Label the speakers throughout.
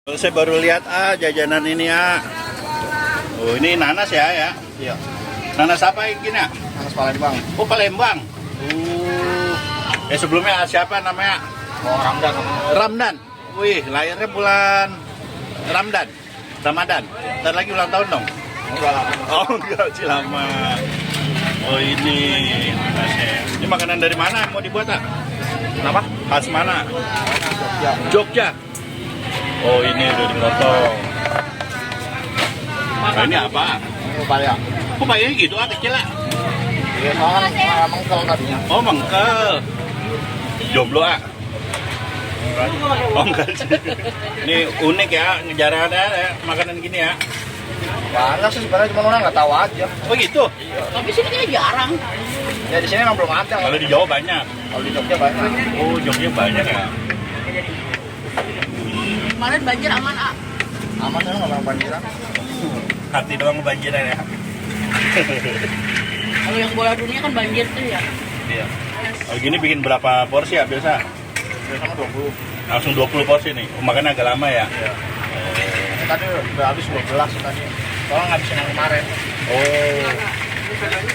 Speaker 1: Saya baru lihat jajanan ini ya. Oh ini nanas ya.
Speaker 2: Iya.
Speaker 1: Nanas apa ini ya?
Speaker 2: Nanas Palembang.
Speaker 1: Oh Palembang. Sebelumnya siapa namanya?
Speaker 2: Oh, Ramdan.
Speaker 1: Ramdan. Wih lahirnya bulan Ramadan. Ntar lagi ulang tahun dong.
Speaker 2: Enggak lah.
Speaker 1: Oh enggak sih lama. Oh ini nanasnya. Ini makanan dari mana mau dibuat
Speaker 2: Kenapa?
Speaker 1: Khas mana?
Speaker 2: Jogja.
Speaker 1: Jogja. Oh ini udah dipotong. Nah, ini apa?
Speaker 2: Upaya.
Speaker 1: Kok bayarnya gitu kecil lah?
Speaker 2: Iya, soalnya mengkel tadinya.
Speaker 1: Oh mengkel. Jomblo Oh enggak sih. Ini unik ya, jarang ada ya, makanan gini ya.
Speaker 2: Banyak sih sebenarnya, cuma orang nggak tahu aja.
Speaker 1: Oh gitu?
Speaker 3: Tapi sini kayaknya jarang.
Speaker 2: Ya di sini emang belum ada.
Speaker 1: Kalau di Jawa banyak.
Speaker 2: Kalau di Jogja banyak.
Speaker 1: Oh Jogja banyak ya.
Speaker 3: Kemarin banjir aman,
Speaker 2: Aman kan nggak pernah banjiran.
Speaker 1: Hati doang kebanjiran ya.
Speaker 3: Kalau yang bola dunia kan banjir tuh ya.
Speaker 1: Iya. Oh gini bikin berapa porsi ya biasa?
Speaker 2: Biasanya 20.
Speaker 1: Langsung 20 porsi nih. Makan agak lama ya.
Speaker 2: Iya. Tadi udah habis 12 tadi. Soalnya ngabisin yang kemarin.
Speaker 1: Oh.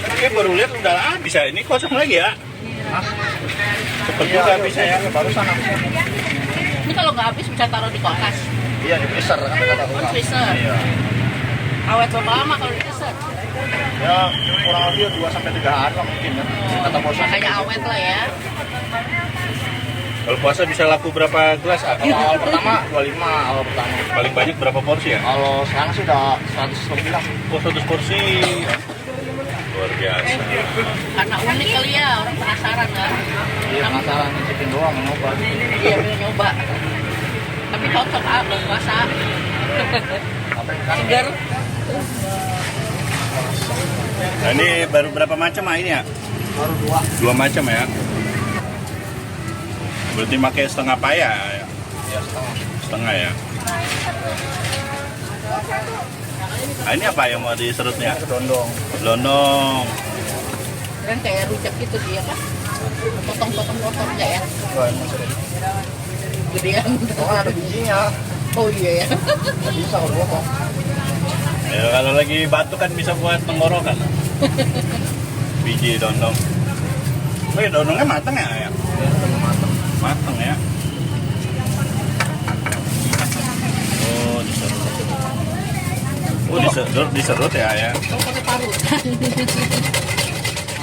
Speaker 1: Tapi baru lihat udah habis ya. Ini kosong lagi ya.
Speaker 2: Hah?
Speaker 1: Cepet juga bisa ya.
Speaker 2: Barusan habisnya.
Speaker 3: Ini kalau nggak habis bisa taruh di kulkas.
Speaker 2: Iya di freezer kan kata
Speaker 3: Oh,
Speaker 2: aku.
Speaker 3: freezer.
Speaker 2: Iya.
Speaker 3: Awet berapa lama kalau di freezer?
Speaker 2: Ya kurang lebih 2 sampai 3 hari lah mungkin ya. Kata bos.
Speaker 3: Makanya awet lah ya.
Speaker 1: Kalau puasa bisa laku berapa gelas?
Speaker 2: Kalau awal pertama 25 awal pertama.
Speaker 1: Paling banyak berapa porsi ya?
Speaker 2: Kalau sekarang sih udah 100 lebih lah.
Speaker 1: Oh 100 porsi. Luar biasa.
Speaker 3: Karena unik kali ya, orang penasaran kan.
Speaker 2: Iya penasaran nyicipin doang mau nyoba.
Speaker 3: Iya belum nyoba. Tapi cocok buat puasa.
Speaker 2: Apa yang kan?
Speaker 3: Segar.
Speaker 1: Nah ini baru berapa macam ini ya?
Speaker 2: Baru 2.
Speaker 1: 2 macam ya. Berarti pakai setengah paya ya?
Speaker 2: Ya setengah.
Speaker 1: Setengah ya. Nah ini apa yang mau diserutnya?
Speaker 2: Kedondong.
Speaker 1: Londong.
Speaker 3: Dan kayak rujak gitu dia kan. Potong aja ya.
Speaker 2: Wah emang sering.
Speaker 3: Gedean.
Speaker 2: Oh kan ada bijinya.
Speaker 3: Oh iya ya.
Speaker 2: Nggak bisa kalau potong.
Speaker 1: Ya, kalau lagi batuk kan bisa buat tenggorokan. Biji dondong. Oh ya dondongnya matang ya?
Speaker 2: Ya udah matang.
Speaker 1: Matang ya. Oh diserut. Oh diserut ya.
Speaker 3: Oh pakai parutan.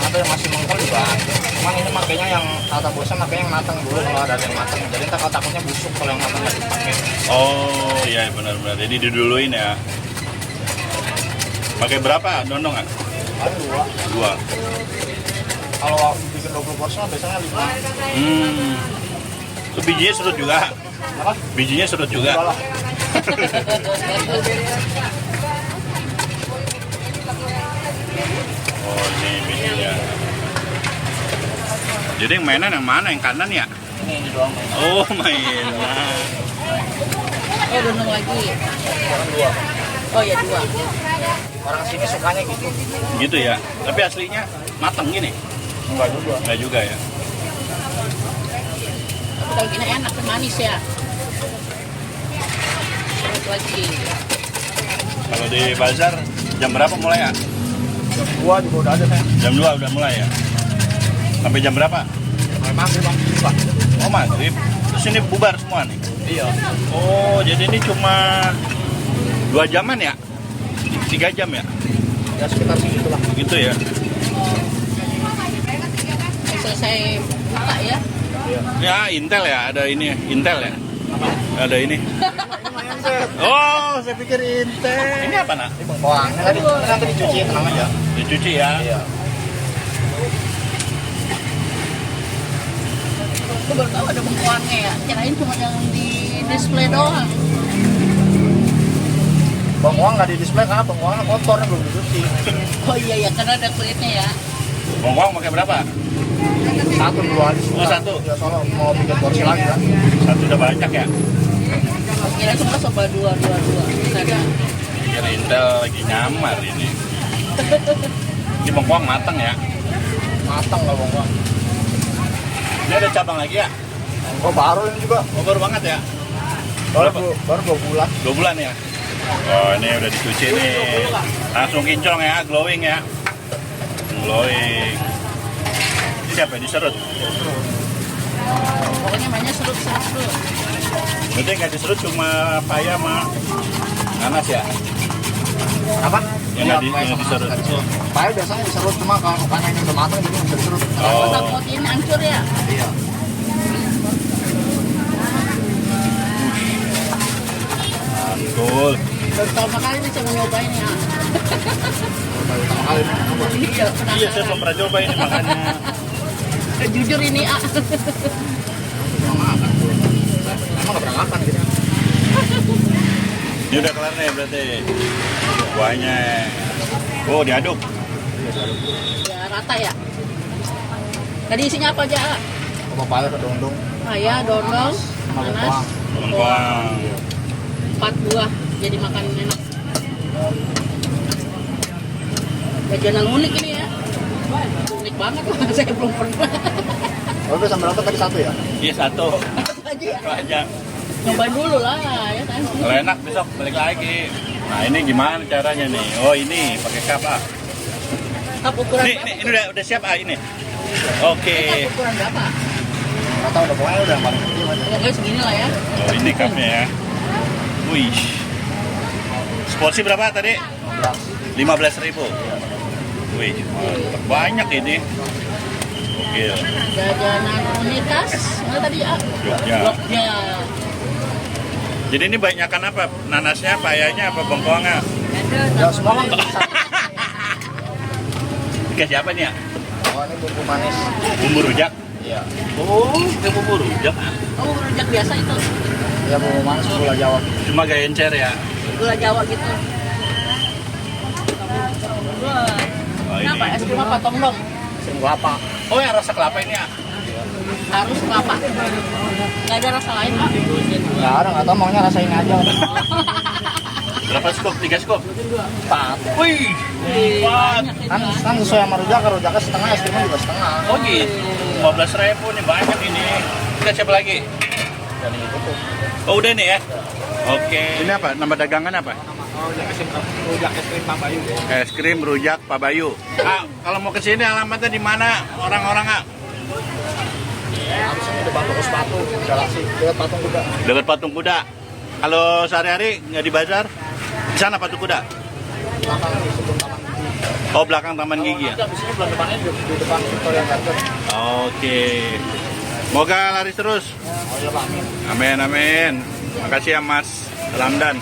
Speaker 2: Ada yang masih mengkel juga ada. Cuman ini makanya yang kata bosnya makanya yang matang dulu kalau ada yang matang. Jadi ntar kalau takutnya busuk kalau yang matang nggak dipakai.
Speaker 1: Oh iya benar-benar. Jadi diduluin ya. Pakai berapa dondong nggak?
Speaker 2: Paling 2.
Speaker 1: 2.
Speaker 2: Kalau bikin 20 porsi mah biasanya 5.
Speaker 1: Itu bijinya serut juga.
Speaker 2: Apa?
Speaker 1: Bijinya serut juga.
Speaker 2: Enggak lah.
Speaker 1: Oh ini bijinya. Jadi yang mainan yang mana? Yang kanan ya?
Speaker 2: Ini doang.
Speaker 1: Oh mainan.
Speaker 3: Oh dondong lagi.
Speaker 2: Sekarang 2.
Speaker 3: Oh ya 2.
Speaker 2: Orang sini sukanya gitu.
Speaker 1: Gitu ya. Tapi aslinya matang gini.
Speaker 2: Enggak juga.
Speaker 1: Enggak juga ya.
Speaker 3: Tapi kalau gini enak dan manis ya. Terus lagi.
Speaker 1: Kalau di bazar jam berapa mulai ya?
Speaker 2: Jam 2 juga udah ada saya.
Speaker 1: Jam 2 udah mulai ya. Sampai jam berapa?
Speaker 2: Mulai maghrib bang. Buka.
Speaker 1: Oh maghrib. Terus ini bubar semua nih.
Speaker 2: Iya.
Speaker 1: Oh jadi ini cuma 2 jaman ya? 3 jam ya?
Speaker 2: Ya sekitar segitu lah.
Speaker 1: Gitu ya.
Speaker 3: Selesai buka ya.
Speaker 2: Iya.
Speaker 1: Ya Intel ya, ada ini Intel ya.
Speaker 2: Apa?
Speaker 1: Ada ini. Oh, saya pikir Intel. Ini apa nak?
Speaker 2: Ini bengkoang. Nanti dicuci tenang aja.
Speaker 1: Dicuci ya.
Speaker 2: Iya.
Speaker 3: Aku baru tahu ada bengkoangnya ya. Kirain cuma yang di display doang.
Speaker 2: Bengkoang nggak di display karena bengkoangnya kotornya belum dicuci.
Speaker 3: Oh iya ya, karena ada kulitnya ya.
Speaker 1: Bongkong pakai berapa?
Speaker 2: 1 2 hari.
Speaker 1: Oh, 1.
Speaker 2: Ya soalnya mau bikin porsi lagi kan.
Speaker 1: 1 udah banyak ya.
Speaker 3: Kira semua coba 2. Ada.
Speaker 1: Pikir Intel lagi nyamar ini. Ini bongkong matang ya.
Speaker 2: Matang lah bengkoang.
Speaker 1: Ini ada cabang lagi ya?
Speaker 2: Oh baru ini juga.
Speaker 1: Oh, baru banget ya.
Speaker 2: Baru 2 bulan.
Speaker 1: 2 bulan ya? Oh, ini udah dicuci nih. Langsung kinclong ya, glowing ya. Glowing. Ini siapa? Diserut?
Speaker 3: Pokoknya mainnya serut-serut.
Speaker 1: Berarti nggak diserut cuma paya sama nanas ya?
Speaker 2: Apa?
Speaker 1: Yang nggak diserut.
Speaker 2: Paya biasanya diserut, cuma kalau ikannya ini udah matang jadi nggak bisa diserut.
Speaker 3: Kalau takut ini hancur ya.
Speaker 2: Iya.
Speaker 1: Mantul.
Speaker 3: Pertama kali nih saya mau nyobain ya.
Speaker 2: Baru pertama kali nih coba.
Speaker 3: Iya,
Speaker 1: Iya, saya
Speaker 3: penasaran.
Speaker 1: belum pernah coba ini makanya.
Speaker 3: Jujur ini ah.
Speaker 2: Emang makan. Emang nggak pernah makan gitu.
Speaker 1: Ini udah kelar nih berarti. Kuahnya. Oh, diaduk.
Speaker 3: Ya rata ya. Tadi isinya apa aja? Ah?
Speaker 2: Apa paya ke dondong.
Speaker 3: Ayah, dodol,
Speaker 2: Sama
Speaker 3: nanas,
Speaker 2: bengkoang.
Speaker 1: Lengkuang.
Speaker 3: 4 buah jadi makan enak. Jajanan unik ini ya. Unik banget lah, saya belum pernah.
Speaker 2: Oh, udah sambal apa tadi 1 ya?
Speaker 1: Iya, 1.
Speaker 3: Aja ya.
Speaker 1: Banyak.
Speaker 3: Nyobain dulu lah ya kan.
Speaker 1: Kalau enak besok balik lagi. Nah, ini gimana caranya nih? Oh, ini pakai cup ah.
Speaker 3: Cup ukuran
Speaker 1: Ini
Speaker 3: berapa?
Speaker 1: udah siap ah ini. Oke.
Speaker 3: Cup ukuran berapa?
Speaker 2: Nggak tahu, udah pokoknya udah yang paling kecil aja.
Speaker 3: Pokoknya segini lah ya.
Speaker 1: Oh, ini cupnya ya. Wih. Seporsi berapa tadi? 15.000. Wih, mantap. Banyak ini. Oke.
Speaker 3: Jajanan unitas. Mana tadi ya?
Speaker 1: Jogja.
Speaker 3: Jogja.
Speaker 1: Jadi ini banyakan apa? Nanasnya, payanya, apa bengkoangnya?
Speaker 2: Ya semua kan bisa.
Speaker 1: Dikasih apa nih ya?
Speaker 2: Oh, ini bumbu manis.
Speaker 1: Bumbu rujak.
Speaker 2: Iya.
Speaker 1: Oh, ini bumbu rujak.
Speaker 3: Oh, rujak biasa itu.
Speaker 2: Ya bumbu manis gula Jawa.
Speaker 1: Cuma gak encer ya.
Speaker 3: Gula Jawa gitu. Wah.
Speaker 1: Oh,
Speaker 3: Ini apa?
Speaker 1: ini.
Speaker 3: Es krim apa? Tongdong.
Speaker 2: Sing kelapa.
Speaker 1: Oh, yang rasa kelapa ini ya?
Speaker 3: Harus kelapa. Nggak ada rasa lain, Pak.
Speaker 2: Nggak ada, nggak tahu maunya rasain aja.
Speaker 1: Berapa scoop? 3 scoop?
Speaker 2: 4.
Speaker 1: Wih,
Speaker 3: Banyak ini,
Speaker 2: Kan,
Speaker 3: Pak.
Speaker 2: kan sesuai sama rujaknya setengah, es krimnya juga setengah.
Speaker 1: oh gitu. 15.000 nih banyak ini. Kita siapa lagi?
Speaker 2: Dan ini tutup.
Speaker 1: Oh udah nih ya. Oke. Ini apa? Nama dagangan apa?
Speaker 2: Oh, rujak es krim Pak Bayu.
Speaker 1: Es krim rujak Pak Bayu. Ah, kalau mau ke sini alamatnya di mana? Orang-orang ah.
Speaker 2: Habis ini depan toko sepatu, Galaksi, dekat patung kuda.
Speaker 1: Dekat patung kuda. Kalau sehari-hari nggak di bazar? Di sana patung kuda.
Speaker 2: Belakang di sebelum taman gigi.
Speaker 1: Oh belakang Taman Gigi ya.
Speaker 2: Nanti habis ini bulan depannya di depan Victoria Garden.
Speaker 1: Oke. Semoga laris terus.
Speaker 2: Oh iya Pak, amin.
Speaker 1: Amin amin. Makasih ya Mas Ramdan.